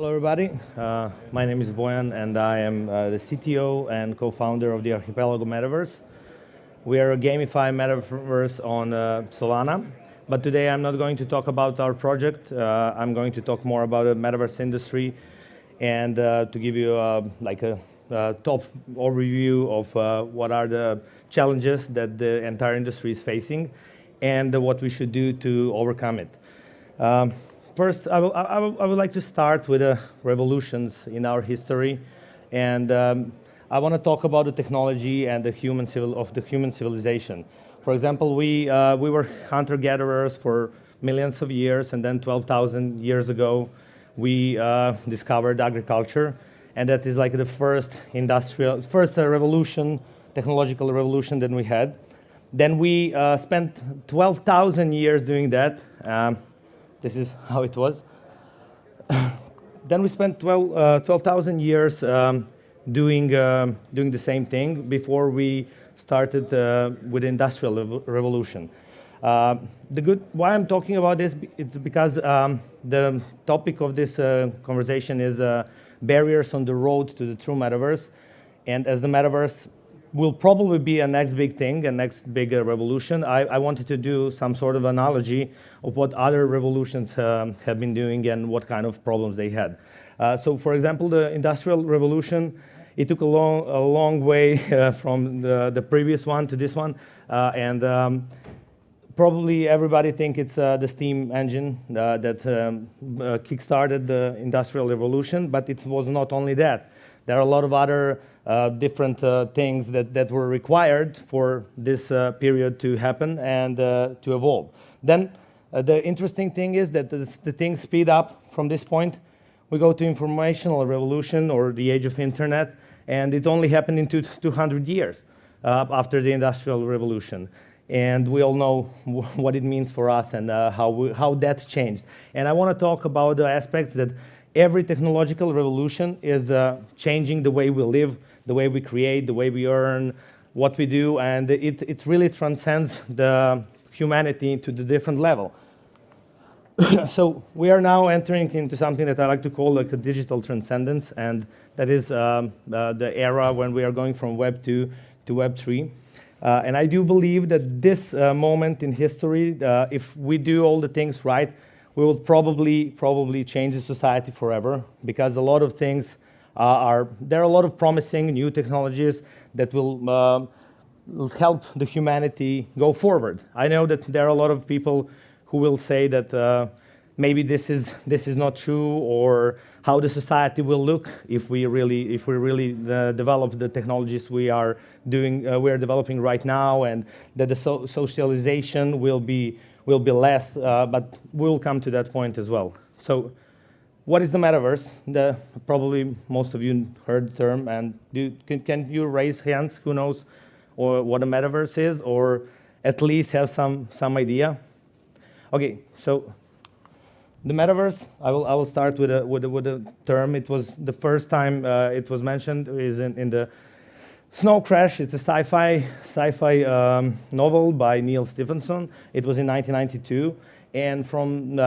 Hello, everybody. My name is Bojan, and I am the CTO and co-founder of the Archipelago Metaverse. We are a gamified metaverse on Solana, but today I'm not going to talk about our project. I'm going to talk more about the metaverse industry and to give you a top overview of what are the challenges that the entire industry is facing and what we should do to overcome it. First, I would like to start with the revolutions in our history, and I want to talk about the technology and the human civilization. For example, we were hunter-gatherers for millions of years, and then 12,000 years ago, we discovered agriculture, and that is like the first revolution, technological revolution that we had. Then we spent 12,000 years doing that. This is how it was. Then we spent 12,000 years doing the same thing before we started with the Industrial Revolution. Why I'm talking about this is because the topic of this conversation is barriers on the road to the true metaverse. And as the metaverse will probably be a next big thing, a next big revolution, I wanted to do some sort of analogy of what other revolutions have been doing and what kind of problems they had. So for example, the Industrial Revolution, it took a long way from the previous one to this one. Probably everybody think it's the steam engine that kick-started the Industrial Revolution, but it was not only that. There are a lot of other different things that were required for this period to happen and to evolve. Then the interesting thing is that the things speed up from this point. We go to informational revolution or the age of internet, and it only happened in 200 years after the Industrial Revolution. And we all know what it means for us and how that changed. And I want to talk about the aspects that every technological revolution is changing the way we live, the way we create, the way we earn, what we do, and it really transcends the humanity to the different level. So we are now entering into something that I like to call like a digital transcendence, and that is the era when we are going from Web 2 to Web 3. And I do believe that this moment in history, if we do all the things right, we will probably change the society forever, because a lot of things there are a lot of promising new technologies that will help the humanity go forward. I know that there are a lot of people who will say that maybe this is not true, or how the society will look if we really develop the technologies we are developing right now, and that the socialization will be less, but we'll come to that point as well. So what is the metaverse? Probably most of you heard the term, and can you raise hands who knows or what a metaverse is, or at least have some idea? Okay, so the metaverse, I will start with a term. It was the first time it was mentioned is in the Snow Crash. It's a sci-fi novel by Neil Stephenson. It was in 1992, and from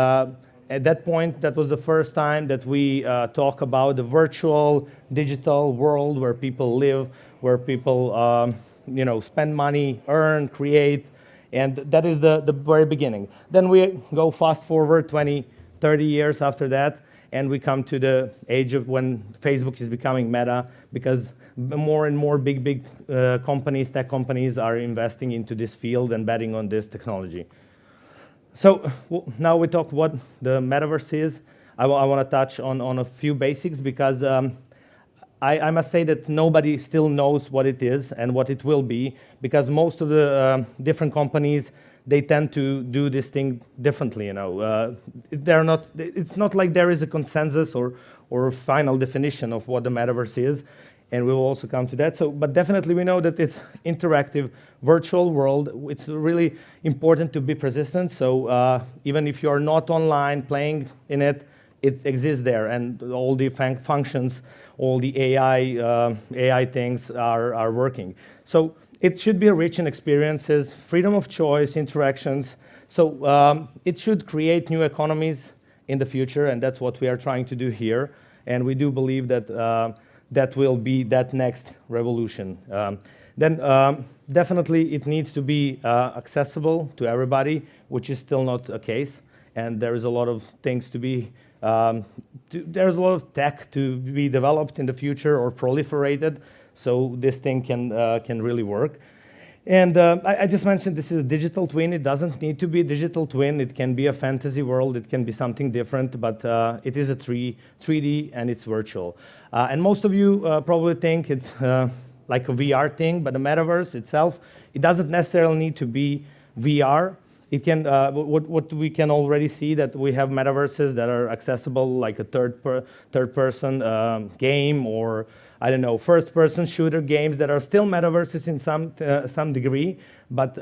at that point, that was the first time that we talk about the virtual, digital world where people live, where people spend money, earn, create, and that is the very beginning. Then we go fast forward 20, 30 years after that, and we come to the age of when Facebook is becoming Meta, because more and more big companies, tech companies, are investing into this field and betting on this technology. So now we talk what the metaverse is. I want to touch on a few basics, because I must say that nobody still knows what it is and what it will be, because most of the different companies, they tend to do this thing differently. It's not like there is a consensus or a final definition of what the metaverse is, and we will also come to that. But definitely we know that it's interactive, virtual world. It's really important to be persistent. So even if you are not online playing in it, it exists there, and all the functions, all the AI things are working. So it should be rich in experiences, freedom of choice, interactions. So it should create new economies in the future, and that's what we are trying to do here. and we do believe that that will be that next revolution. Then definitely it needs to be accessible to everybody, which is still not the case, and there is a lot of things to be, there's a lot of tech to be developed in the future or proliferated, so this thing can really work. And I just mentioned this is a digital twin. It doesn't need to be a digital twin. It can be a fantasy world. It can be something different, but it is a 3D and it's virtual. And most of you probably think it's like a VR thing, but the metaverse itself, it doesn't necessarily need to be VR. It can, what we can already see that we have metaverses that are accessible, like a third-person game, or I don't know, first-person shooter games that are still metaverses in some degree, but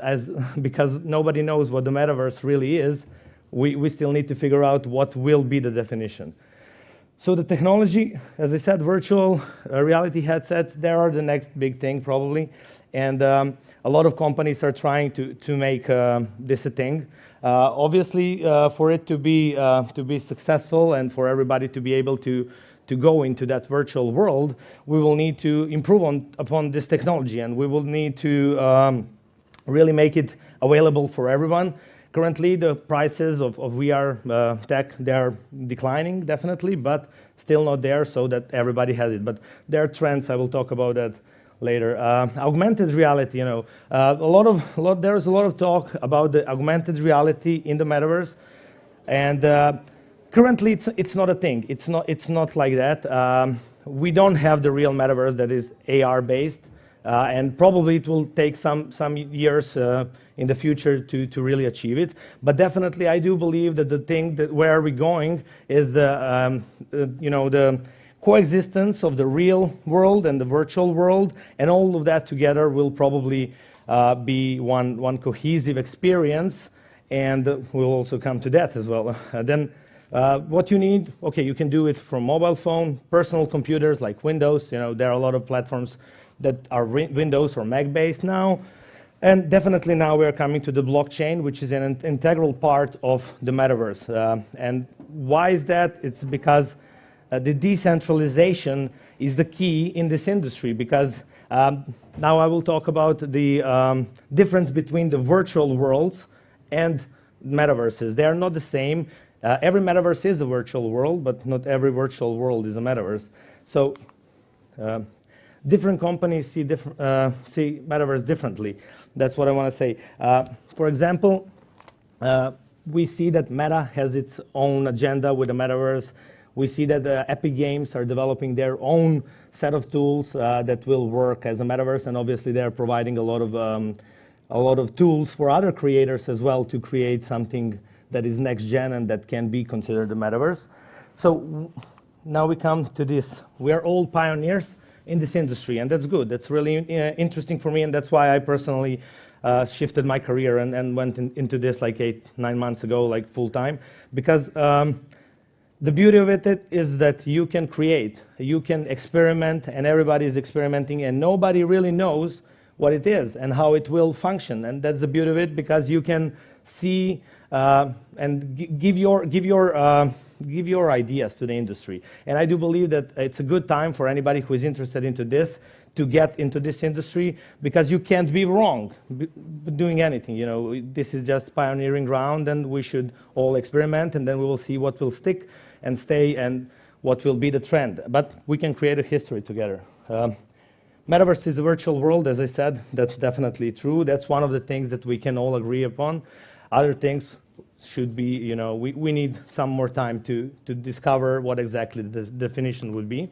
because nobody knows what the metaverse really is, we still need to figure out what will be the definition. So the technology, as I said, virtual reality headsets, they are the next big thing probably, and a lot of companies are trying to make this a thing. Obviously, for it to be successful and for everybody to be able to go into that virtual world, we will need to improve upon this technology, and we will need to really make it available for everyone. Currently, the prices of VR tech, they are declining, definitely, but still not there so that everybody has it. But there are trends, I will talk about that later. Augmented reality, you know, there's a lot of talk about the augmented reality in the metaverse, and currently it's not a thing. It's not like that. We don't have the real metaverse that is AR based, and probably it will take some years in the future to really achieve it. But definitely, I do believe that the thing that where we're going is the coexistence of the real world and the virtual world, and all of that together will probably be one cohesive experience, and we'll also come to that as well. Then what you need, okay, you can do it from mobile phone, personal computers like Windows. You know, there are a lot of platforms that are Windows or Mac based now. And definitely now we are coming to the blockchain, which is an integral part of the metaverse. And why is that? It's because the decentralization is the key in this industry, because now I will talk about the difference between the virtual worlds and metaverses. They are not the same. Every metaverse is a virtual world, but not every virtual world is a metaverse. So different companies see metaverse differently. That's what I want to say. For example, we see that Meta has its own agenda with the metaverse. We see that Epic Games are developing their own set of tools that will work as a metaverse, and obviously they're providing a lot of tools for other creators as well to create something that is next gen and that can be considered a metaverse. So now we come to this. We are all pioneers in this industry, and that's good. That's really interesting for me, and that's why I personally shifted my career and went into this like 8-9 months ago, like full time, because the beauty of it is that you can create, you can experiment, and everybody is experimenting, and nobody really knows what it is and how it will function. And that's the beauty of it, because you can see and give your ideas to the industry. And I do believe that it's a good time for anybody who is interested into this to get into this industry, because you can't be wrong doing anything. You know, this is just pioneering ground, and we should all experiment, and then we will see what will stick and stay and what will be the trend. But we can create a history together. Metaverse is a virtual world, as I said. That's definitely true. That's one of the things that we can all agree upon. Other things should be, you know, we need some more time to discover what exactly the definition would be.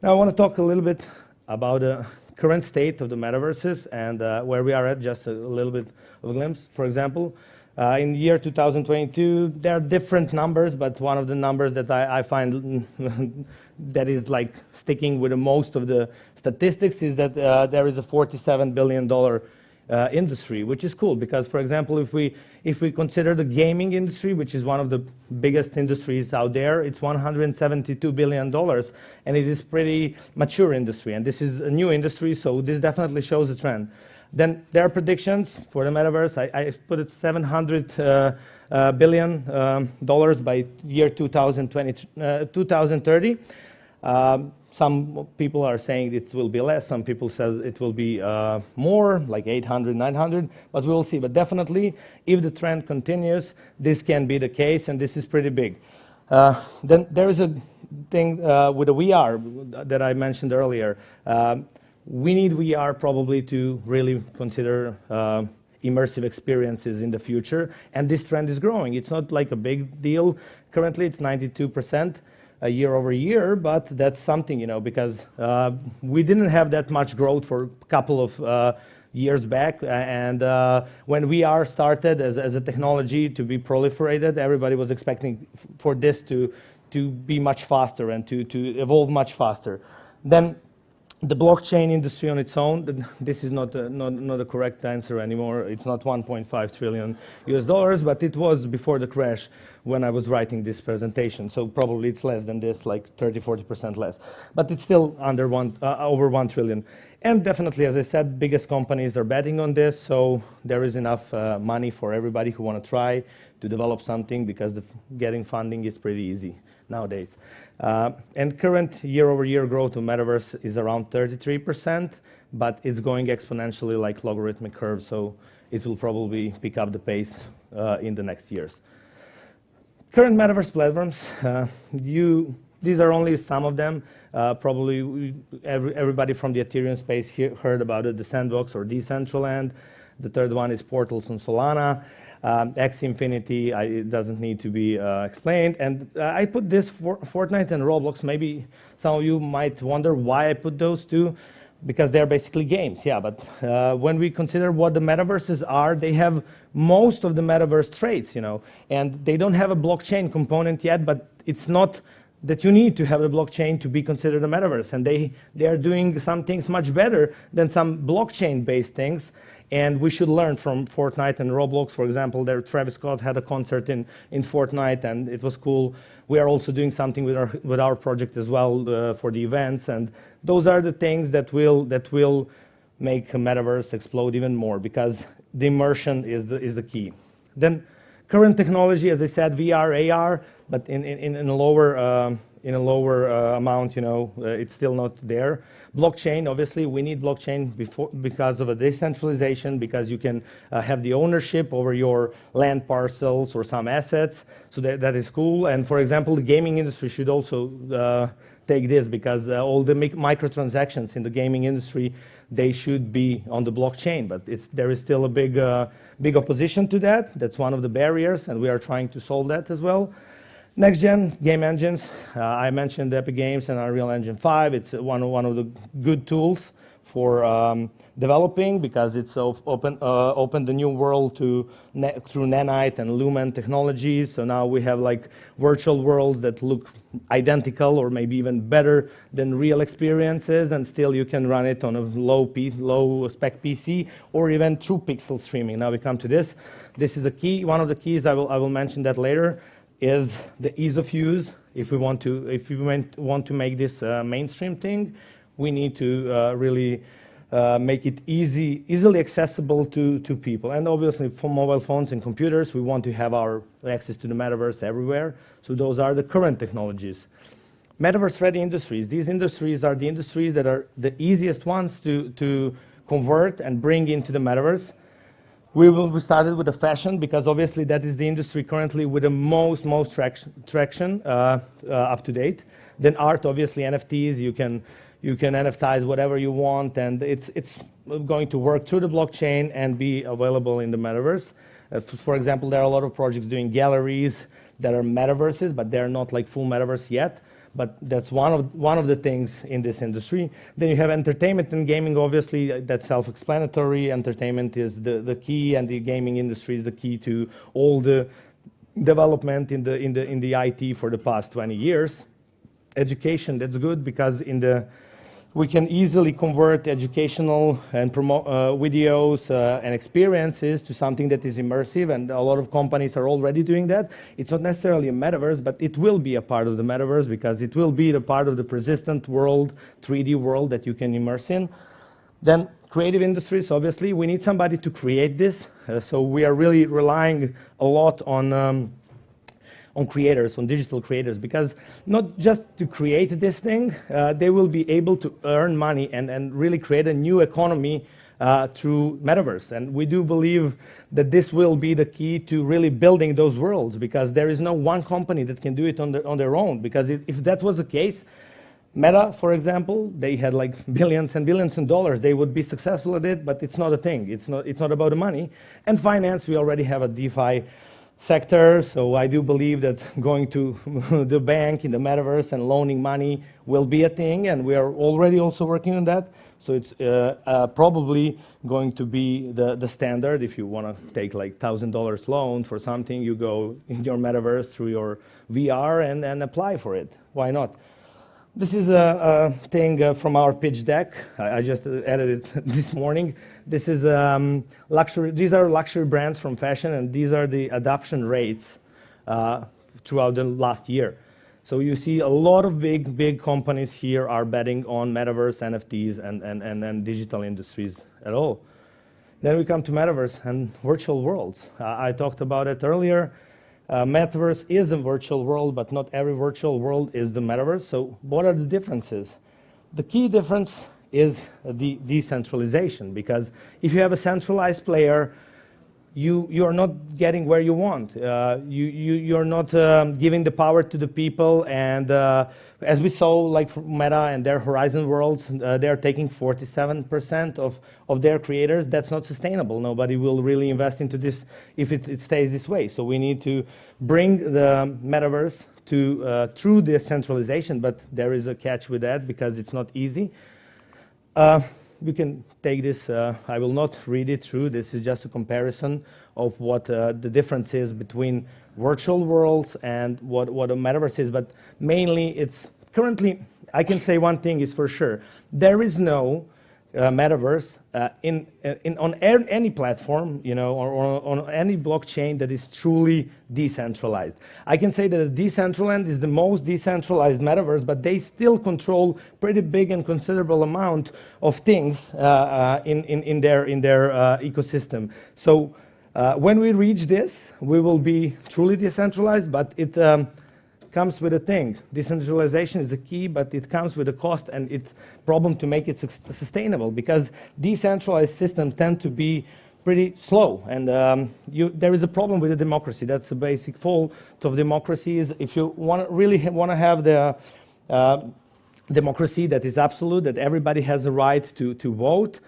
Now I want to talk a little bit about the current state of the metaverses and where we are at, just a little bit of a glimpse. For example, in the year 2022, there are different numbers, but one of the numbers that I find that is like sticking with the most of the statistics is that there is a $47 billion industry, which is cool, because, for example, if we consider the gaming industry, which is one of the biggest industries out there, it's $172 billion, and it is pretty mature industry, and this is a new industry, so this definitely shows a trend. Then there are predictions for the metaverse. I put it $700 billion dollars by year 2030. Some people are saying it will be less. Some people say it will be more, like 800, 900, but we will see. But definitely, if the trend continues, this can be the case, and this is pretty big. Then there is a thing with the VR that I mentioned earlier. We need VR probably to really consider immersive experiences in the future, and this trend is growing. It's not like a big deal. Currently, it's 92%. Year over year, but that's something, because we didn't have that much growth for a couple of years back, and when VR started as a technology to be proliferated, everybody was expecting for this to be much faster and to evolve much faster. Then the blockchain industry on its own, this is not a correct answer anymore. It's not 1.5 trillion US dollars, but it was before the crash when I was writing this presentation. So probably it's less than this, like 30-40% less. But it's still under over 1 trillion. And definitely, as I said, biggest companies are betting on this, so there is enough money for everybody who want to try to develop something, because getting funding is pretty easy nowadays. And current year-over-year growth of Metaverse is around 33%, but it's going exponentially like logarithmic curve, so it will probably pick up the pace in the next years. Current Metaverse platforms, these are only some of them. Probably everybody from the Ethereum space heard about it, the Sandbox or Decentraland. The third one is Portals on Solana. X Infinity, it doesn't need to be explained. And I put this for Fortnite and Roblox. Maybe some of you might wonder why I put those two, because they're basically games. Yeah, but when we consider what the metaverses are, they have most of the metaverse traits, and they don't have a blockchain component yet, but it's not that you need to have a blockchain to be considered a metaverse. And they are doing some things much better than some blockchain-based things. And we should learn from Fortnite and Roblox. For example, Travis Scott had a concert in Fortnite, and it was cool. We are also doing something with our project as well for the events. And those are the things that will make a metaverse explode even more, because the immersion is the key. Then current technology, as I said, VR, AR, but in a lower amount, it's still not there. Blockchain, obviously, we need blockchain because of a decentralization, because you can have the ownership over your land parcels or some assets, so that is cool. And for example, the gaming industry should also take this, because all the microtransactions in the gaming industry, they should be on the blockchain, but there is still a big opposition to that. That's one of the barriers, and we are trying to solve that as well. Next-gen game engines, I mentioned Epic Games and Unreal Engine 5. It's one of the good tools for developing, because it's opened the new world through Nanite and Lumen technologies. So now we have like virtual worlds that look identical or maybe even better than real experiences, and still you can run it on a low spec PC or even through pixel streaming. Now we come to this. This is a key. One of the keys, I will mention that later, is the ease of use. If we want to make this mainstream thing, we need to really make it easily accessible to people. And obviously, for mobile phones and computers, we want to have our access to the metaverse everywhere. So those are the current technologies. Metaverse-ready industries. These industries are the industries that are the easiest ones to convert and bring into the metaverse. We started with the fashion, because obviously that is the industry currently with the most traction up to date. Then art, obviously NFTs, you can NFTize whatever you want, and it's going to work through the blockchain and be available in the metaverse. For example, there are a lot of projects doing galleries that are metaverses, but they're not like full metaverse yet. But that's one of the things in this industry. Then you have entertainment and gaming. Obviously, that's self-explanatory. Entertainment is the key, and the gaming industry is the key to all the development in the IT for the past 20 years. Education, that's good, because we can easily convert educational and promote videos and experiences to something that is immersive, and a lot of companies are already doing that. It's not necessarily a metaverse, but it will be a part of the metaverse, because it will be the part of the persistent world, 3D world that you can immerse in. Then creative industries, obviously, we need somebody to create this. So we are really relying a lot on creators, on digital creators, because not just to create this thing, they will be able to earn money and really create a new economy through Metaverse. And we do believe that this will be the key to really building those worlds, because there is no one company that can do it on their own. Because if that was the case, Meta, for example, they had like billions and billions of dollars. They would be successful at it, but it's not a thing. It's not about the money. And finance, we already have a DeFi sector, so I do believe that going to the bank in the Metaverse and loaning money will be a thing, and we are already also working on that. So it's probably going to be the standard. If you want to take like $1,000 loan for something, you go in your Metaverse through your VR and apply for it. Why not? This is a thing from our pitch deck. I just added it this morning. This is luxury. These are luxury brands from fashion, and these are the adoption rates throughout the last year. So you see a lot of big companies here are betting on Metaverse, NFTs, and digital industries at all. Then we come to Metaverse and virtual worlds. I talked about it earlier. Metaverse is a virtual world, but not every virtual world is the Metaverse. So what are the differences? The key difference is the decentralization, because if you have a centralized player, you are not getting where you want. You're not giving the power to the people, and as we saw, like from Meta and their Horizon worlds, they're taking 47% of their creators. That's not sustainable. Nobody will really invest into this if it stays this way. So we need to bring the Metaverse to through decentralization, but there is a catch with that because it's not easy. We can take this, I will not read it through, this is just a comparison of what the difference is between virtual worlds and what a Metaverse is, but mainly it's currently, I can say one thing is for sure, there is no Metaverse on any platform, you know, or on any blockchain that is truly decentralized. I can say that Decentraland is the most decentralized Metaverse, but they still control pretty big and considerable amount of things in their ecosystem. So when we reach this, we will be truly decentralized, but it comes with a thing. Decentralization is the key, but it comes with a cost, and it's a problem to make it sustainable, because decentralized systems tend to be pretty slow, and there is a problem with the democracy. That's the basic fault of democracy, is if you really want to have the democracy that is absolute, that everybody has the right to vote,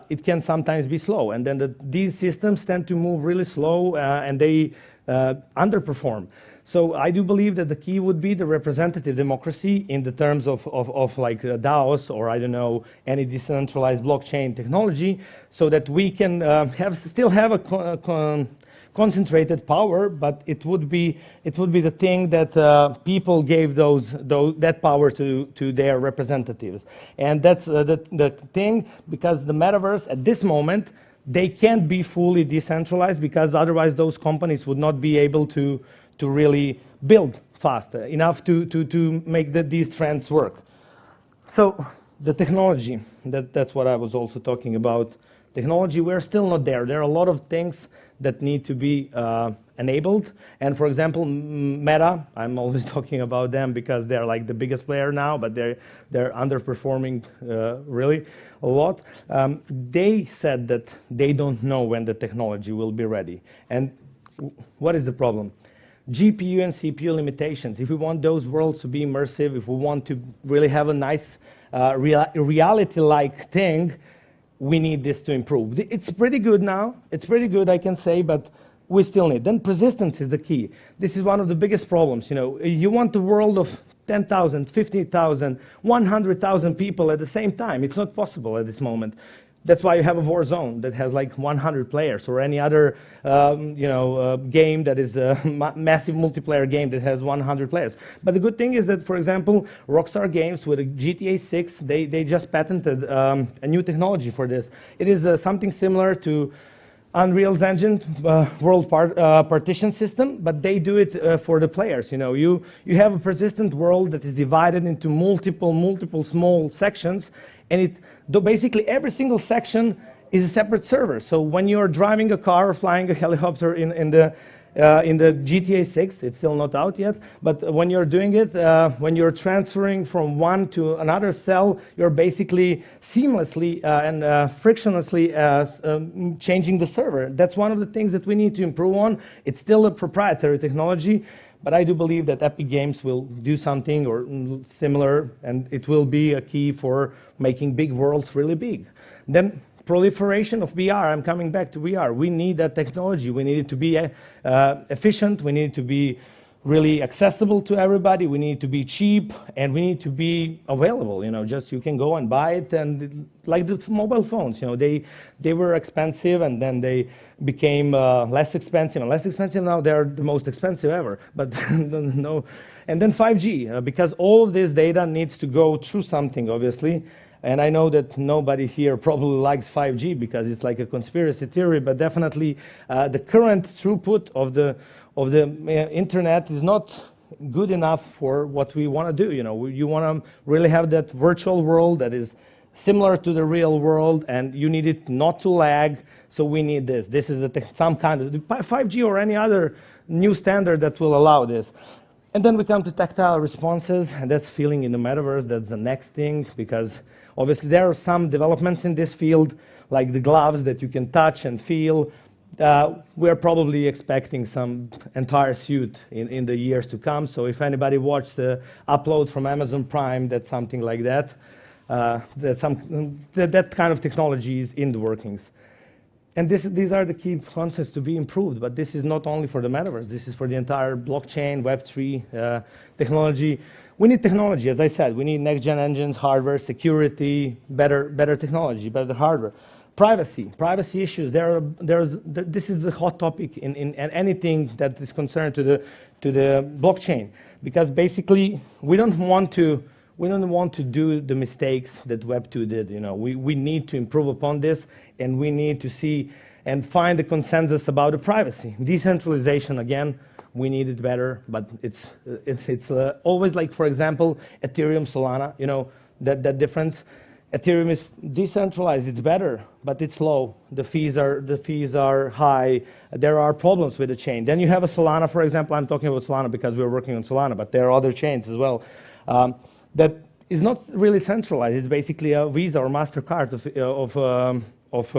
it can sometimes be slow, and then these systems tend to move really slow, and they underperform. So I do believe that the key would be the representative democracy in the terms of like DAOs, or I don't know, any decentralized blockchain technology, so that we can still have a concentrated power, but it would be the thing that people gave that power to their representatives. And that's the thing, because the Metaverse at this moment, they can't be fully decentralized, because otherwise those companies would not be able to really build fast enough to make these trends work. So the technology, that's what I was also talking about. Technology, we're still not there. There are a lot of things that need to be enabled. And for example, Meta, I'm always talking about them because they're like the biggest player now, but they're underperforming really a lot. They said that they don't know when the technology will be ready. And what is the problem? GPU and CPU limitations. If we want those worlds to be immersive, if we want to really have a nice reality-like thing, we need this to improve. It's pretty good now. It's pretty good, I can say, but we still need. Then persistence is the key. This is one of the biggest problems. You know, you want the world of 10,000, 50,000, 100,000 people at the same time. It's not possible at this moment. That's why you have a war zone that has like 100 players, or any other game that is a massive multiplayer game that has 100 players. But the good thing is that, for example, Rockstar Games with GTA 6, they just patented a new technology for this. It is something similar to Unreal's engine, partition system, but they do it for the players. You have a persistent world that is divided into multiple small sections, and basically every single section is a separate server. So when you're driving a car or flying a helicopter in the GTA 6, it's still not out yet, but when you're doing it, when you're transferring from one to another cell, you're basically seamlessly and frictionlessly changing the server. That's one of the things that we need to improve on. It's still a proprietary technology, but I do believe that Epic Games will do something or similar, and it will be a key for making big worlds really big. Then proliferation of VR. I'm coming back to VR. We need that technology. We need it to be efficient. We need it to be really accessible to everybody. We need it to be cheap, and we need to be available. Just you can go and buy it, and like the mobile phones. They were expensive, and then they became less expensive and less expensive. Now they're the most expensive ever. But no. And then 5G, because all of this data needs to go through something, obviously. And I know that nobody here probably likes 5G because it's like a conspiracy theory, but definitely the current throughput of the internet is not good enough for what we want to do. You want to really have that virtual world that is similar to the real world, and you need it not to lag. So we need this. This is some kind of 5G or any other new standard that will allow this. And then we come to tactile responses, and that's feeling in the metaverse. That's the next thing, because obviously there are some developments in this field, like the gloves that you can touch and feel. We're probably expecting some entire suit in the years to come. So if anybody watched the upload from Amazon Prime, that's something like that. That kind of technology is in the workings. And these are the key concepts to be improved, but this is not only for the metaverse. This is for the entire blockchain, Web3 technology. We need technology, as I said. We need next-gen engines, hardware, security, better technology, better hardware. Privacy issues. This is the hot topic in anything that is concerned to the blockchain, because basically we don't want to do the mistakes that Web2 did. We need to improve upon this, and we need to see and find the consensus about the privacy. Decentralization, again, we need it better, but it's always like, for example, Ethereum, Solana. That difference. Ethereum is decentralized. It's better, but it's low. The fees are high. There are problems with the chain. Then you have a Solana, for example. I'm talking about Solana because we're working on Solana, but there are other chains as well. That is not really centralized. It's basically a Visa or MasterCard of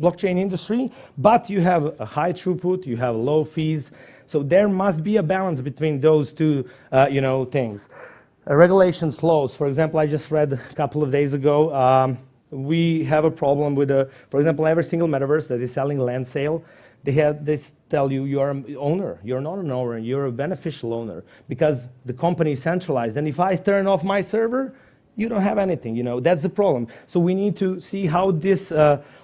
blockchain industry, but you have a high throughput, you have low fees. So there must be a balance between those two things. Regulations, laws. For example, I just read a couple of days ago, we have a problem with, for example, every single metaverse that is selling land sale, they tell you are an owner. You're not an owner, you're a beneficial owner, because the company is centralized. And if I turn off my server, you don't have anything. That's the problem. So we need to see how these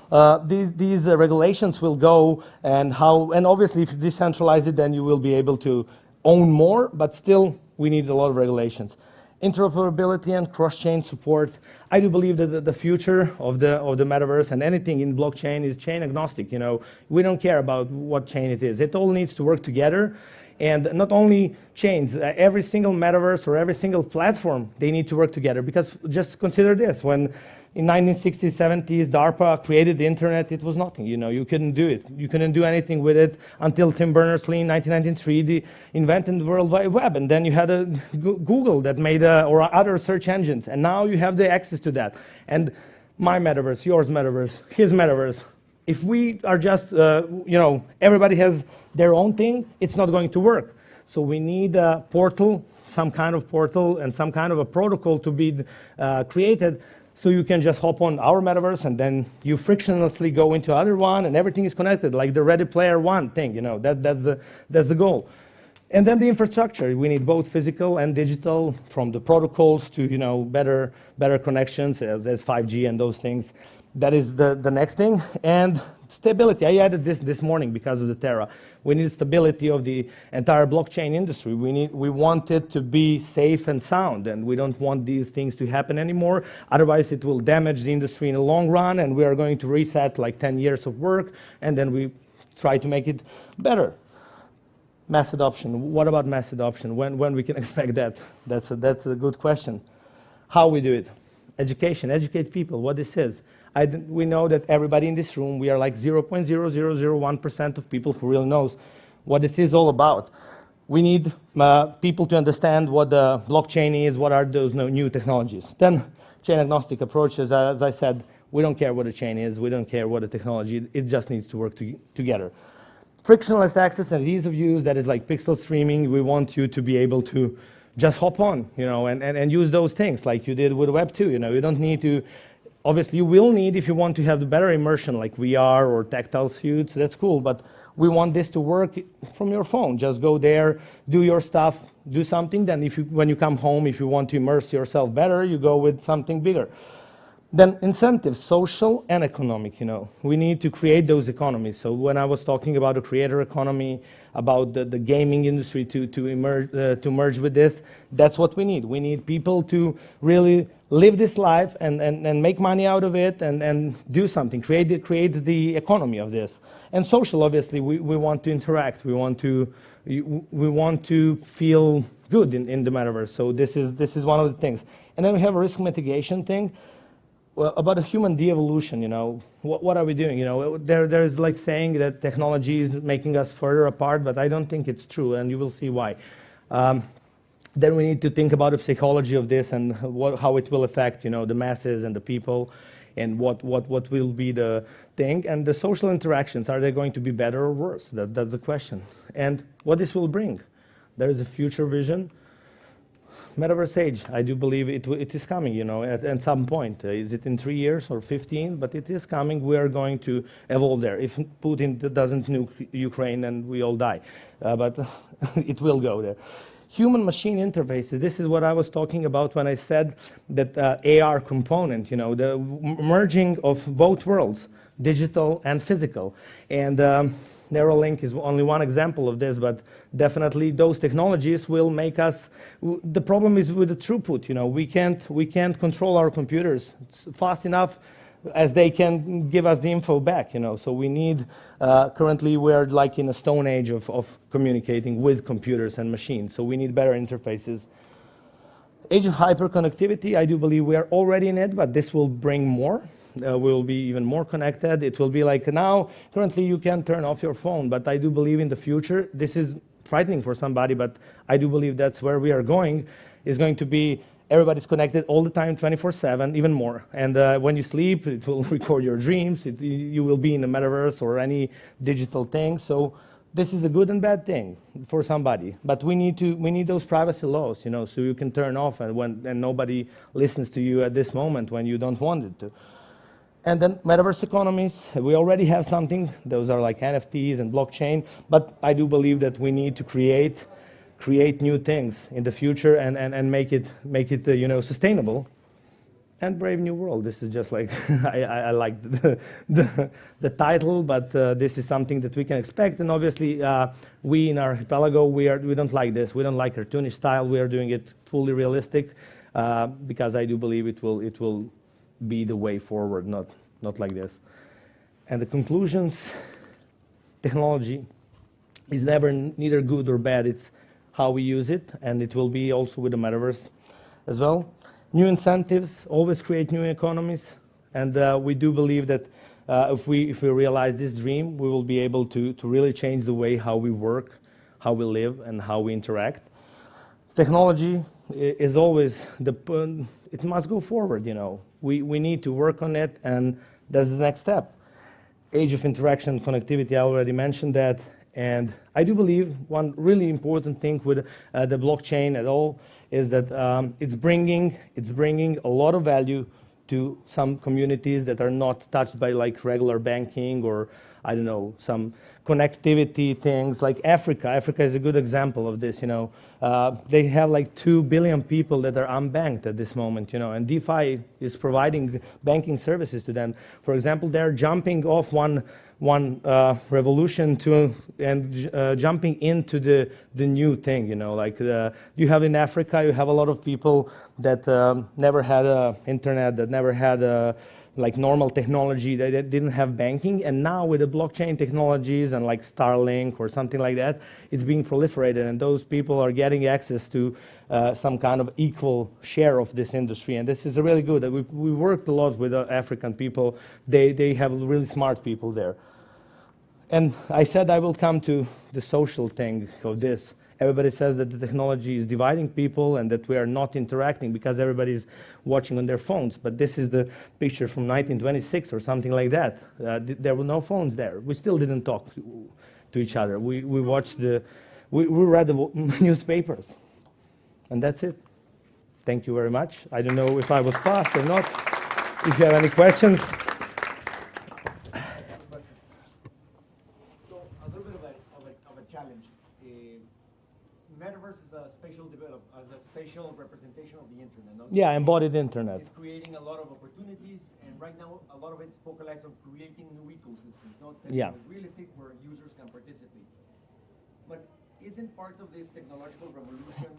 regulations will go, and obviously if you decentralize it, then you will be able to own more, but still we need a lot of regulations. Interoperability and cross-chain support. I do believe that the future of the metaverse and anything in blockchain is chain agnostic. We don't care about what chain it is. It all needs to work together. And not only chains, every single metaverse or every single platform, they need to work together. Because just consider this, when in 1960s, 70s, DARPA created the internet, it was nothing. You couldn't do it. You couldn't do anything with it until Tim Berners-Lee in 1993 invented the World Wide Web. And then you had Google that made, or other search engines. And now you have the access to that. And my metaverse, yours metaverse, his metaverse. If we are just, everybody has their own thing, it's not going to work. So we need a portal, some kind of portal, and some kind of a protocol to be created, so you can just hop on our metaverse, and then you frictionlessly go into other one, and everything is connected, like the Ready Player One thing. That's the goal. And then the infrastructure. We need both physical and digital, from the protocols to better connections as 5G and those things. That is the next thing. And Stability, I added this morning because of the Terra. We need stability of the entire blockchain industry. We want it to be safe and sound, and we don't want these things to happen anymore. Otherwise, it will damage the industry in the long run, and we are going to reset like 10 years of work, and then we try to make it better. Mass adoption. What about mass adoption? When we can expect that? That's a good question. How we do it? Education. Educate people what this is. We know that everybody in this room, we are like 0.0001% of people who really knows what this is all about. We need people to understand what the blockchain is, what are those new technologies. Then chain agnostic approaches, as I said, we don't care what the chain is, we don't care what the technology, it just needs to work together. Frictionless access and ease of use, that is like pixel streaming. We want you to be able to just hop on, and use those things like you did with Web 2. You don't need to. Obviously, you will need, if you want to have the better immersion, like VR or tactile suits, that's cool, but we want this to work from your phone. Just go there, do your stuff, do something, then when you come home, if you want to immerse yourself better, you go with something bigger. Then incentives, social and economic, We need to create those economies. So when I was talking about a creator economy, about the gaming industry to merge with this, that's what we need. We need people to really live this life and make money out of it and do something, create the economy of this. And social, obviously, we want to interact. We want to feel good in the metaverse. So this is one of the things. And then we have a risk mitigation thing. Well, about a human de-evolution, what are we doing? There's like saying that technology is making us further apart, but I don't think it's true, and you will see why. Then we need to think about the psychology of this and how it will affect, the masses and the people, and what will be the thing. And the social interactions, are they going to be better or worse? That's the question. And what this will bring. There is a future vision. Metaverse age, I do believe it is coming, at some point. Is it in 3 years or 15? But it is coming. We are going to evolve there. If Putin doesn't nuke Ukraine, then we all die. But it will go there. Human-machine interfaces, this is what I was talking about when I said that AR component, the merging of both worlds, digital and physical. And Neuralink is only one example of this, but definitely those technologies will make us. The problem is with the throughput. We can't control our computers fast enough as they can give us the info back. So we need. Currently, we're like in a stone age of communicating with computers and machines. So we need better interfaces. Age of hyperconnectivity. I do believe we are already in it, but this will bring more. We'll be even more connected. It will be like now, currently you can turn off your phone, but I do believe in the future, this is frightening for somebody, but I do believe that's where we are going, is going to be everybody's connected all the time, 24/7, even more. And when you sleep, it will record your dreams. You will be in the metaverse or any digital thing. So this is a good and bad thing for somebody. But we need those privacy laws, so you can turn off and nobody listens to you at this moment when you don't want it to. And then metaverse economies, we already have something. Those are like NFTs and blockchain. But I do believe that we need to create new things in the future and make it sustainable. And Brave New World. This is just like I like the title, but this is something that we can expect. And obviously, we in our archipelago we don't like this. We don't like cartoonish style. We are doing it fully realistic because I do believe it will be the way forward, not like this. And the conclusions, technology is neither good or bad. It's how we use it, and it will be also with the metaverse as well. New incentives always create new economies, and we do believe that if we realize this dream, we will be able to really change the way how we work, how we live, and how we interact. Technology is always it must go forward, We need to work on it, and that's the next step. Age of interaction, connectivity, I already mentioned that. And I do believe one really important thing with the blockchain at all is that it's bringing a lot of value to some communities that are not touched by like regular banking or, I don't know, some connectivity things like Africa. Africa is a good example of this, They have like 2 billion people that are unbanked at this moment, and DeFi is providing banking services to them. For example, they're jumping off one one revolution to and jumping into the new thing. You know, like you have in Africa, you have a lot of people that never had internet, that never had like normal technology, they didn't have banking, and now with the blockchain technologies and like Starlink or something like that, it's being proliferated, and those people are getting access to some kind of equal share of this industry, and this is really good. We worked a lot with African people. They have really smart people there. And I said I will come to the social thing of this. Everybody says that the technology is dividing people and that we are not interacting because everybody's watching on their phones. But this is the picture from 1926 or something like that. There were no phones there. We still didn't talk to each other. We watched we read the newspapers. And that's it. Thank you very much. I don't know if I was fast or not. If you have any questions. Metaverse is a spatial representation of the internet. No? Yeah, embodied internet. It's creating a lot of opportunities, and right now a lot of it's focalized on creating new ecosystems, not setting real estate where users can participate. But isn't part of this technological revolution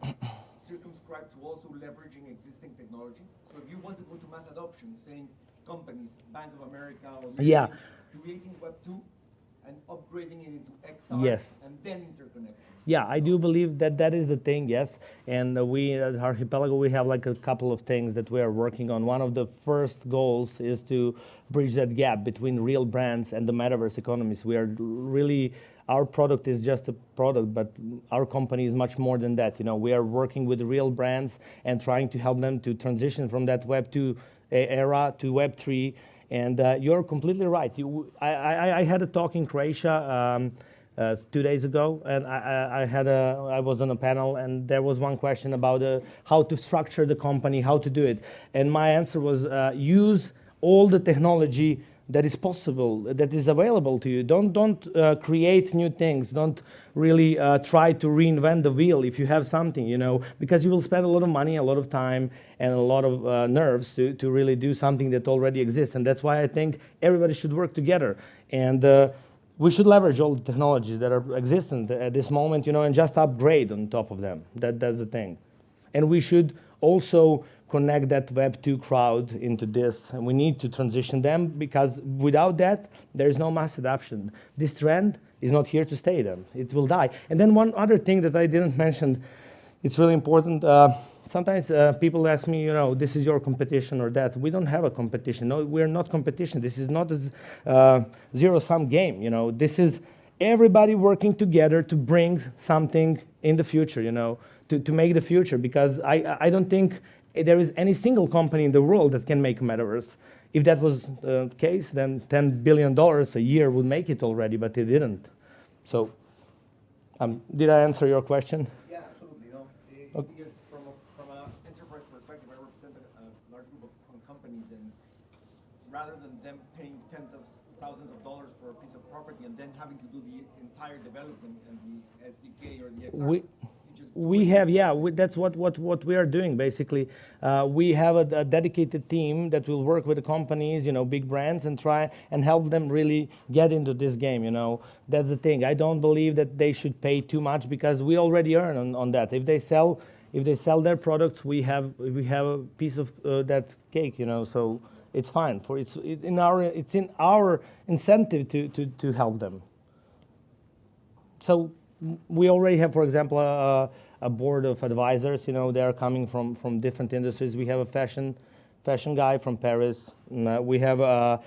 circumscribed to also leveraging existing technology? So if you want to go to mass adoption, saying companies, Bank of America, or creating Web 2 and upgrading it into XR, and then interconnecting. Yeah, I do believe that that is the thing, yes. And we at Archipelago, we have like a couple of things that we are working on. One of the first goals is to bridge that gap between real brands and the metaverse economies. We are really, our product is just a product, but our company is much more than that. You know, we are working with real brands and trying to help them to transition from that Web 2 era to Web 3. And you're completely right. I had a talk in Croatia 2 days ago, and I was on a panel, and there was one question about how to structure the company, how to do it. And my answer was use all the technology that is possible, that is available to you. Don't create new things. Don't really try to reinvent the wheel if you have something, you know, because you will spend a lot of money, a lot of time, and a lot of nerves to really do something that already exists. And that's why I think everybody should work together. And we should leverage all the technologies that are existent at this moment, you know, and just upgrade on top of them. That's the thing. And we should also connect that Web 2 crowd into this, and we need to transition them, because without that, there is no mass adoption. This trend is not here to stay then. It will die. And then one other thing that I didn't mention, it's really important. Sometimes people ask me, you know, this is your competition or that. We don't have a competition. No, we're not competition. This is not a zero-sum game, you know. This is everybody working together to bring something in the future, you know, to make the future, because I don't think there is any single company in the world that can make a metaverse. If that was the case, then $10 billion a year would make it already, but it didn't. So, did I answer your question? Yeah, absolutely. No, because from an enterprise perspective, I represent a large group of companies, and rather than them paying tens of thousands of dollars for a piece of property and then having to do the entire development and the SDK or the XR, we have, yeah, that's what we are doing, basically. We have a dedicated team that will work with the companies, you know, big brands, and try and help them really get into this game, you know. That's the thing. I don't believe that they should pay too much, because we already earn on that. If they sell their products, we have a piece of that cake, you know, so it's fine. It's in our incentive to help them. So we already have, for example, a board of advisors. You know, they are coming from different industries. We have a fashion guy from Paris. We have a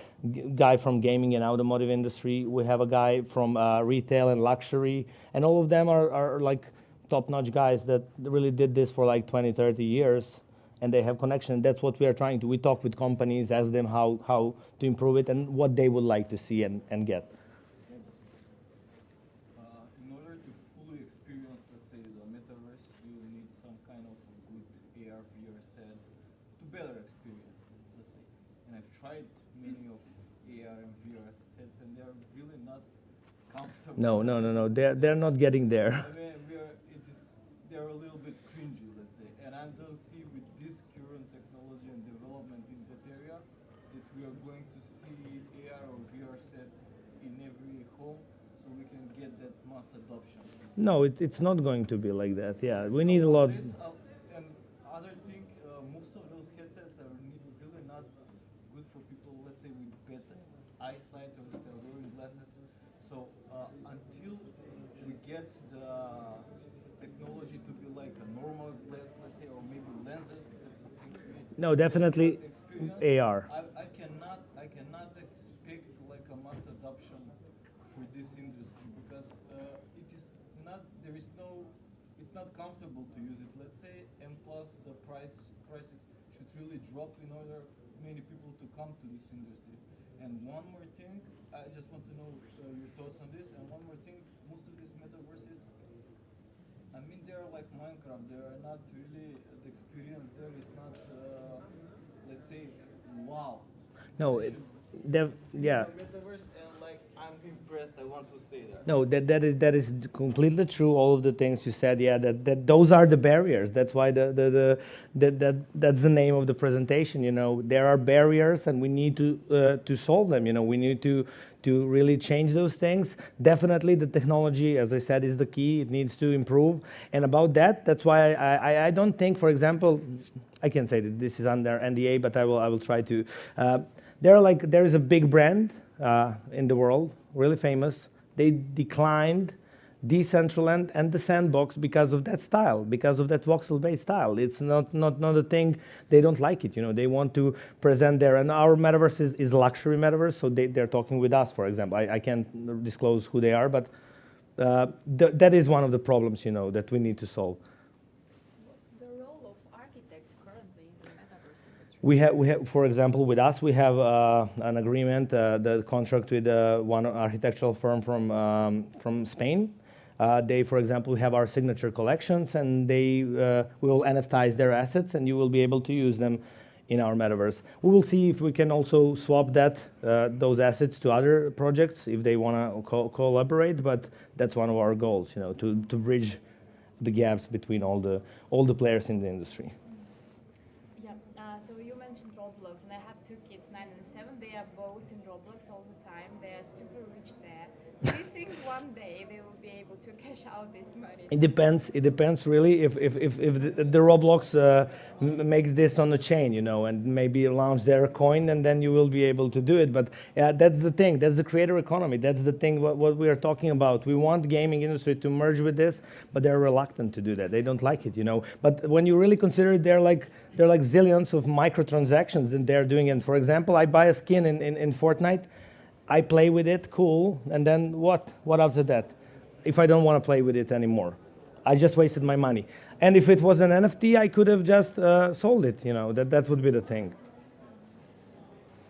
guy from gaming and automotive industry. We have a guy from retail and luxury. And all of them are like top-notch guys that really did this for like 20, 30 years. And they have connection. That's what we are trying to. We talk with companies, ask them how to improve it and what they would like to see and get. No. They're not getting there. I mean, they're a little bit cringy, let's say. And I don't see with this current technology and development in that area that we are going to see AR or VR sets in mass adoption. No, it's not going to be like that. Yeah, we need a lot. This, and other thing, most of those headsets are really not good for people, let's say, with bad eyesight or that are wearing glasses. So until we get the technology to be like a normal glass, let's say, or maybe lenses that can create No, definitely experience, AR. I cannot expect like a mass adoption for this industry because it is not there is no it's not comfortable to use it. Let's say, and plus the prices should really drop in order many people to come to this industry. And one more thing, I just want to know your thoughts on this. And one more thing, most of these metaverses, I mean, they're like Minecraft. They are not really the experience. There is not, let's say, wow. No, yeah. Metaverse and like I'm impressed. I want to stay there. No, that is completely true. All of the things you said, yeah, that those are the barriers. That's why that's the name of the presentation. You know, there are barriers, and we need to solve them. You know, we need to really change those things. Definitely, the technology, as I said, is the key. It needs to improve. And about that, that's why I don't think, for example, I can say that this is under NDA, but I will try to. There is a big brand in the world, really famous. They declined Decentraland and the Sandbox because of that style, because of that voxel-based style. It's not a thing. They don't like it. You know, they want to present there. And our metaverse is luxury metaverse, so they're talking with us, for example. I can't disclose who they are, but that is one of the problems, you know, that we need to solve. We have, for example, with us, we have an agreement, the contract with one architectural firm from Spain. They, for example, have our signature collections, and they will NFTize their assets, and you will be able to use them in our metaverse. We will see if we can also swap those assets to other projects if they want to collaborate. But that's one of our goals, you know, to bridge the gaps between all the players in the industry. So you mentioned Roblox, and I have two kids, 9 and 7. They are both in Roblox all the time. They are super rich there. Do you think one day they will be able to cash out this money? It depends. It depends really if the Roblox makes this on the chain, you know, and maybe launch their coin, and then you will be able to do it. But that's the thing. That's the creator economy. That's the thing. What we are talking about. We want gaming industry to merge with this, but they're reluctant to do that. They don't like it, you know. But when you really consider it, they're like zillions of microtransactions that they're doing. And for example, I buy a skin in Fortnite. I play with it, cool, and then what? What after that? If I don't want to play with it anymore, I just wasted my money. And if it was an NFT, I could have just sold it. You know, that would be the thing.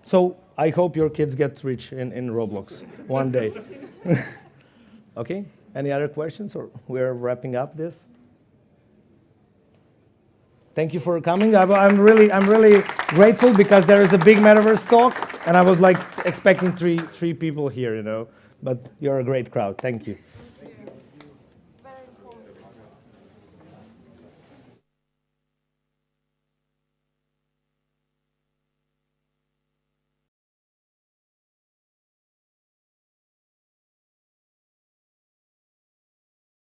So I hope your kids get rich in Roblox one day. Okay. Any other questions, or we're wrapping up this? Thank you for coming. I'm really grateful because there is a big metaverse talk, and I was like expecting three people here, you know. But you're a great crowd. Thank you.